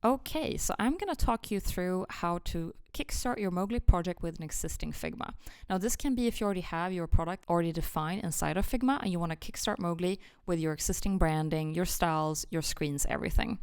Okay, so I'm going to talk you through how to kickstart your Mowgli project with an existing Figma. Now, this can be if you already have your product already defined inside of Figma and you want to kickstart Mowgli with your existing branding, your styles, your screens, everything.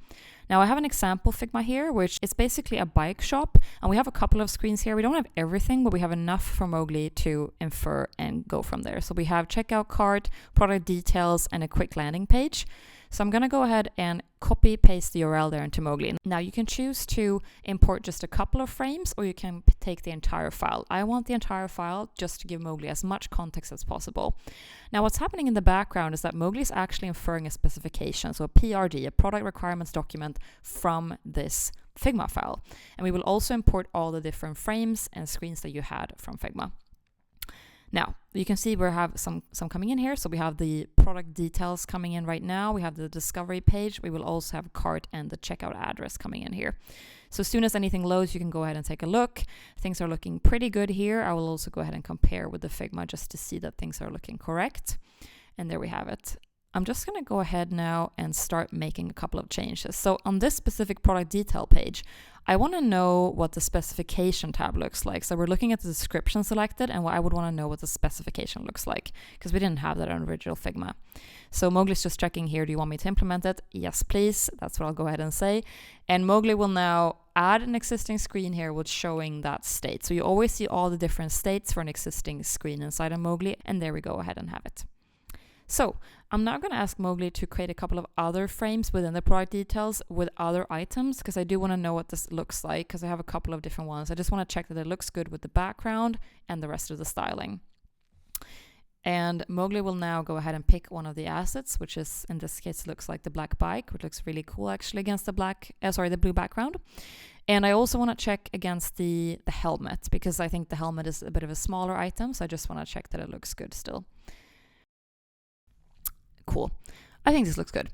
Now, I have an example Figma here, which is basically a bike shop, and we have a couple of screens here. We don't have everything, but we have enough for Mowgli to infer and go from there. So we have checkout cart, product details, and a quick landing page. So I'm going to go ahead and copy paste the URL there into Mowgli. Now you can choose to import just a couple of frames, or you can take the entire file. I want the entire file just to give Mowgli as much context as possible. Now what's happening in the background is that Mowgli is actually inferring a specification, so a PRD, a product requirements document from this Figma file. And we will also import all the different frames and screens that you had from Figma. Now, you can see we have some coming in here. So we have the product details coming in right now. We have the discovery page. We will also have cart and the checkout address coming in here. So as soon as anything loads, you can go ahead and take a look. Things are looking pretty good here. I will also go ahead and compare with the Figma just to see that things are looking correct. And there we have it. I'm just going to go ahead now and start making a couple of changes. So on this specific product detail page, I want to know what the specification tab looks like. So we're looking at the description selected, and I would want to know what the specification looks like because we didn't have that on original Figma. So Mowgli's just checking here, do you want me to implement it? Yes, please. That's what I'll go ahead and say. And Mowgli will now add an existing screen here with showing that state. So you always see all the different states for an existing screen inside of Mowgli, and there we go ahead and have it. So I'm now going to ask Mowgli to create a couple of other frames within the product details with other items because I do want to know what this looks like because I have a couple of different ones. I just want to check that it looks good with the background and the rest of the styling. And Mowgli will now go ahead and pick one of the assets, which is, in this case, looks like the black bike, which looks really cool actually against the the blue background. And I also want to check against the helmet because I think the helmet is a bit of a smaller item. So I just want to check that it looks good still. Cool. I think this looks good.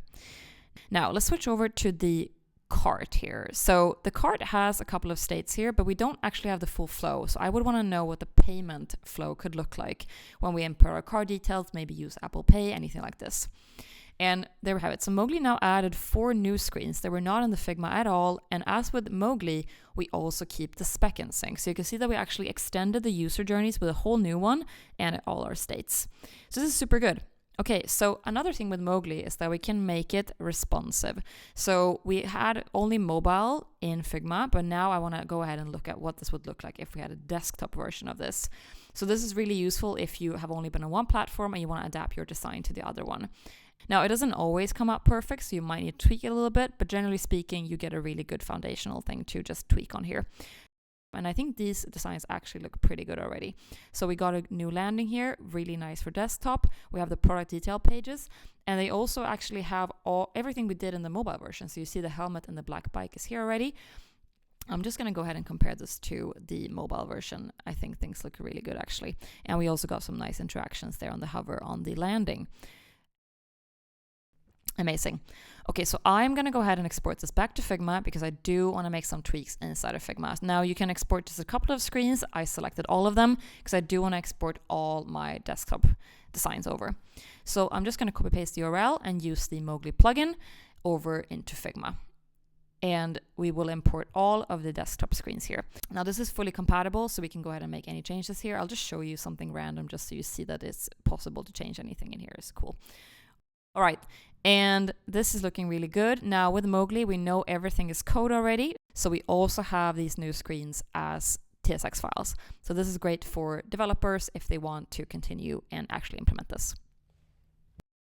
Now let's switch over to the cart here. So the cart has a couple of states here, but we don't actually have the full flow. So I would want to know what the payment flow could look like when we input our card details, maybe use Apple Pay, anything like this. And there we have it. So Mowgli now added 4 new screens that were not in the Figma at all. And as with Mowgli, we also keep the spec in sync. So you can see that we actually extended the user journeys with a whole new one and all our states. So this is super good. Okay, so another thing with Mowgli is that we can make it responsive. So we had only mobile in Figma, but now I want to go ahead and look at what this would look like if we had a desktop version of this. So this is really useful if you have only been on one platform and you want to adapt your design to the other one. Now, it doesn't always come out perfect, so you might need to tweak it a little bit, but generally speaking, you get a really good foundational thing to just tweak on here. And I think these designs actually look pretty good already. So we got a new landing here, really nice for desktop. We have the product detail pages, and they also actually have everything we did in the mobile version. So you see the helmet and the black bike is here already. I'm just going to go ahead and compare this to the mobile version. I think things look really good actually. And we also got some nice interactions there on the hover on the landing. Amazing. Okay, so I'm going to go ahead and export this back to Figma because I do want to make some tweaks inside of Figma. Now you can export just a couple of screens. I selected all of them because I do want to export all my desktop designs over. So I'm just going to copy paste the URL and use the Mowgli plugin over into Figma. And we will import all of the desktop screens here. Now this is fully compatible, so we can go ahead and make any changes here. I'll just show you something random just so you see that it's possible to change anything in here. It's cool. All right, and this is looking really good. Now with Mowgli, we know everything is code already. So we also have these new screens as TSX files. So this is great for developers if they want to continue and actually implement this.